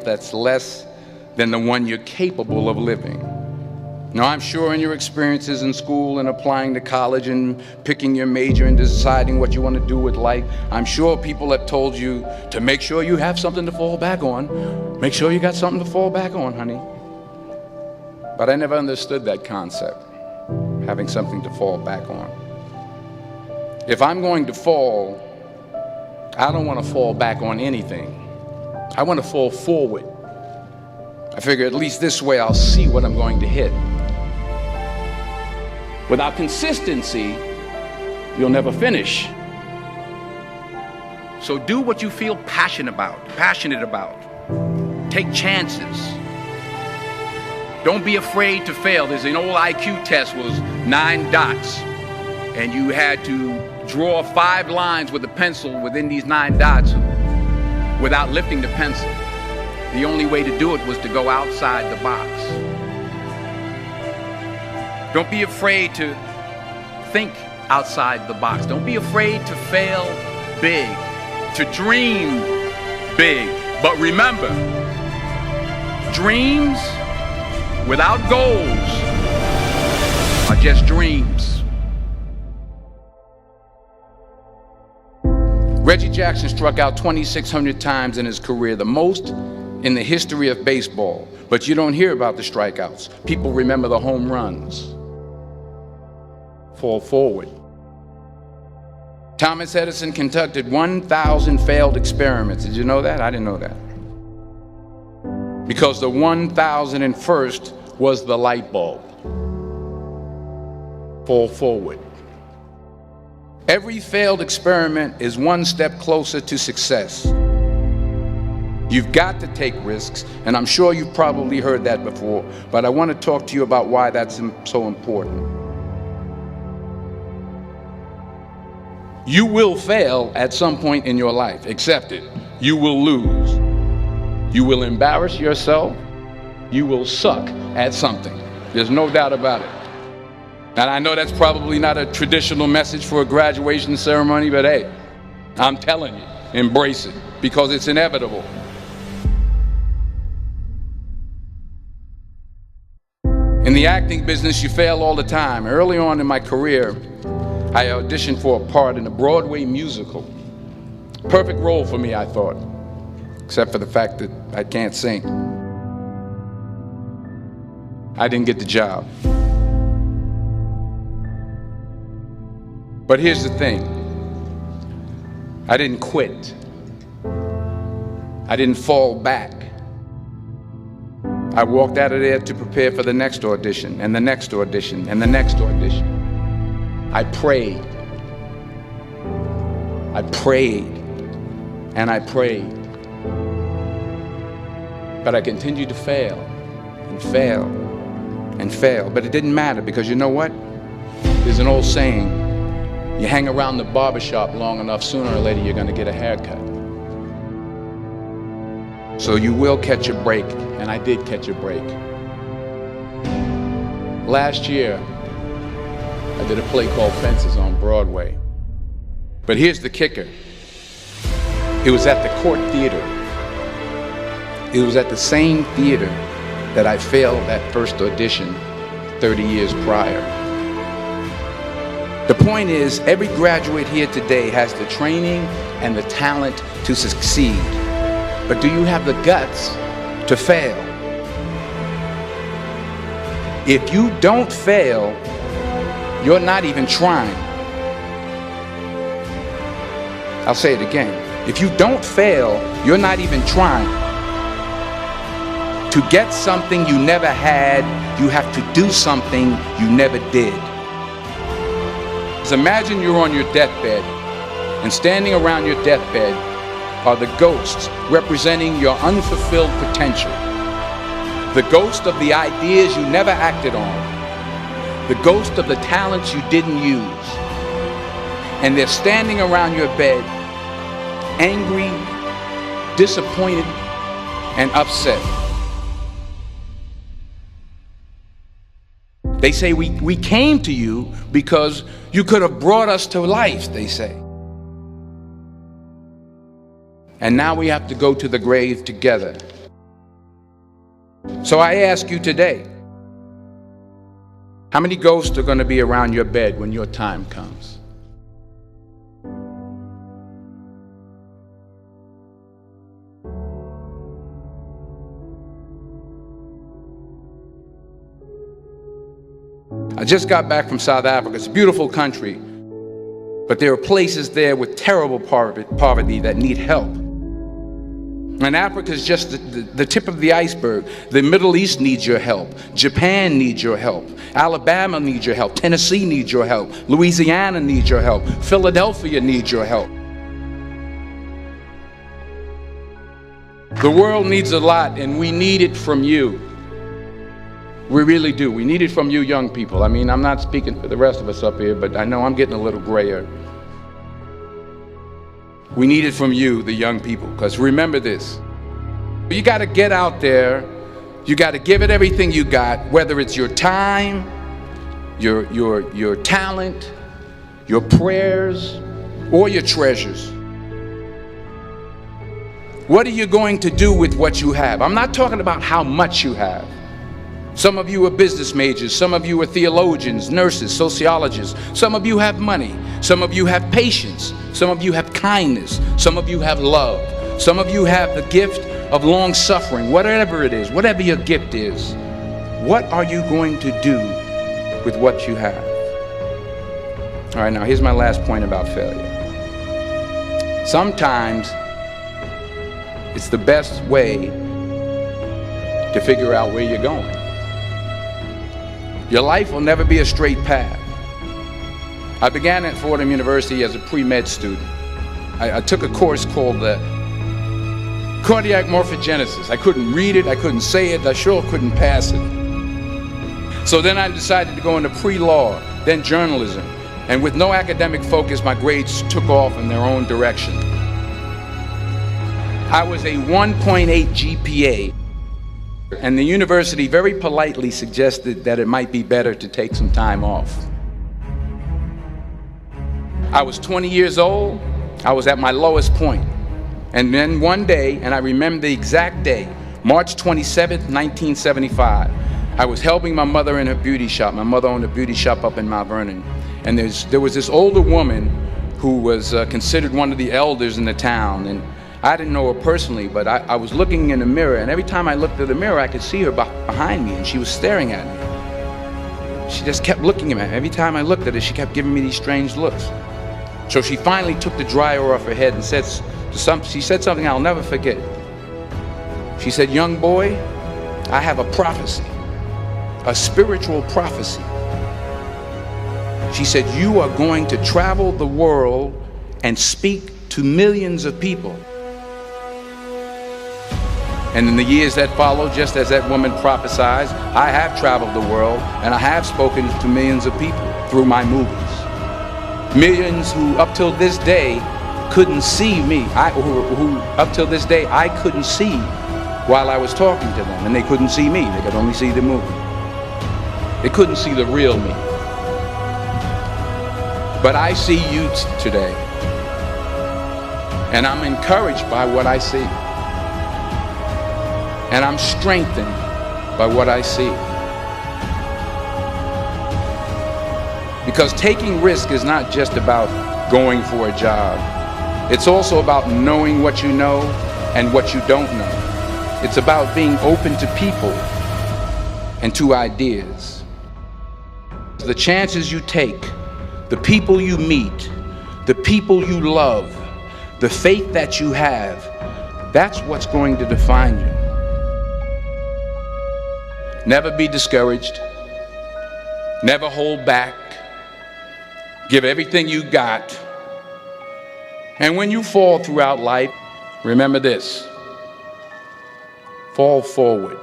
that's less than the one you're capable of living. Now, I'm sure in your experiences in school and applying to college and picking your major and deciding what you want to do with life, I'm sure people have told you to make sure you have something to fall back on. Make sure you got something to fall back on, honey. But I never understood that concept, having something to fall back on. If I'm going to fall, I don't want to fall back on anything. I want to fall forward. I figure at least this way I'll see what I'm going to hit. Without consistency, you'll never finish. So do what you feel passionate about. Take chances. Don't be afraid to fail. There's an old IQ test, was 9 dots, and you had to draw 5 lines with a pencil within these 9 dots without lifting the pencil. The only way to do it was to go outside the box. Don't be afraid to think outside the box. Don't be afraid to fail big, to dream big. But remember, dreams without goals are just dreams. Reggie Jackson struck out 2,600 times in his career, the most in the history of baseball. But you don't hear about the strikeouts. People remember the home runs. Fall forward. Thomas Edison conducted 1,000 failed experiments. Did you know that? I didn't know that. Because the 1,001st was the light bulb. Fall forward. Every failed experiment is one step closer to success. You've got to take risks, and I'm sure you've probably heard that before, but I want to talk to you about why that's so important. You will fail at some point in your life. Accept it. You will lose. You will embarrass yourself. You will suck at something. There's no doubt about it. And I know that's probably not a traditional message for a graduation ceremony, but hey, I'm telling you, embrace it, because it's inevitable. In the acting business, you fail all the time. Early on in my career, I auditioned for a part in a Broadway musical. Perfect role for me, I thought, except for the fact that I can't sing. I didn't get the job. But here's the thing. I didn't quit. I didn't fall back. I walked out of there to prepare for the next audition, and the next audition, and the next audition. I prayed. I prayed. And I prayed. But I continued to fail and fail and fail. But it didn't matter, because you know what? There's an old saying, you hang around the barbershop long enough, sooner or later you're going to get a haircut. So you will catch a break, and I did catch a break. Last year, I did a play called Fences on Broadway. But here's the kicker. It was at the Court Theater. It was at the same theater that I failed that first audition 30 years prior. The point is, every graduate here today has the training and the talent to succeed. But do you have the guts to fail? If you don't fail, you're not even trying. I'll say it again. If you don't fail, you're not even trying. To get something you never had, you have to do something you never did. Just imagine you're on your deathbed, and standing around your deathbed are the ghosts representing your unfulfilled potential. The ghost of the ideas you never acted on. The ghost of the talents you didn't use. And they're standing around your bed, angry, disappointed, and upset. They say, we came to you because you could have brought us to life, they say. And now we have to go to the grave together. So I ask you today, how many ghosts are going to be around your bed when your time comes? I just got back from South Africa. It's a beautiful country, but there are places there with terrible poverty that need help. And Africa is just the tip of the iceberg. The Middle East needs your help. Japan needs your help. Alabama needs your help. Tennessee needs your help. Louisiana needs your help. Philadelphia needs your help. The world needs a lot, and we need it from you. We really do. We need it from you young people. I mean, I'm not speaking for the rest of us up here, but I know I'm getting a little grayer. We need it from you, the young people, because remember this. You got to get out there. You got to give it everything you got, whether it's your time, your talent, your prayers, or your treasures. What are you going to do with what you have? I'm not talking about how much you have. Some of you are business majors, some of you are theologians, nurses, sociologists. Some of you have money, some of you have patience, some of you have kindness, some of you have love, some of you have the gift of long suffering. Whatever it is, whatever your gift is, what are you going to do with what you have? All right, now here's my last point about failure. Sometimes it's the best way to figure out where you're going. Your life will never be a straight path. I began at Fordham University as a pre-med student. I took a course called cardiac morphogenesis. I couldn't read it, I couldn't say it, I sure couldn't pass it. So then I decided to go into pre-law, then journalism. And with no academic focus, my grades took off in their own direction. I was a 1.8 GPA. And the university very politely suggested that it might be better to take some time off. I was 20 years old. I was at my lowest point. And then one day, and I remember the exact day, March 27th, 1975, I was helping my mother in her beauty shop. My mother owned a beauty shop up in Mount Vernon. And there was this older woman who was considered one of the elders in the town. And I didn't know her personally, but I was looking in the mirror, and every time I looked at the mirror, I could see her behind me, and she was staring at me. She just kept looking at me. Every time I looked at her, she kept giving me these strange looks. So she finally took the dryer off her head and she said something I'll never forget. She said, "Young boy, I have a prophecy, a spiritual prophecy." She said, "You are going to travel the world and speak to millions of people." And in the years that followed, just as that woman prophesied, I have traveled the world and I have spoken to millions of people through my movies. Millions who up till this day couldn't see me, who up till this day I couldn't see while I was talking to them, and they couldn't see me, they could only see the movie. They couldn't see the real me. But I see you today, and I'm encouraged by what I see. And I'm strengthened by what I see. Because taking risk is not just about going for a job. It's also about knowing what you know and what you don't know. It's about being open to people and to ideas. The chances you take, the people you meet, the people you love, the faith that you have, that's what's going to define you. Never be discouraged. Never hold back. Give everything you got. And when you fall throughout life, remember this: fall forward.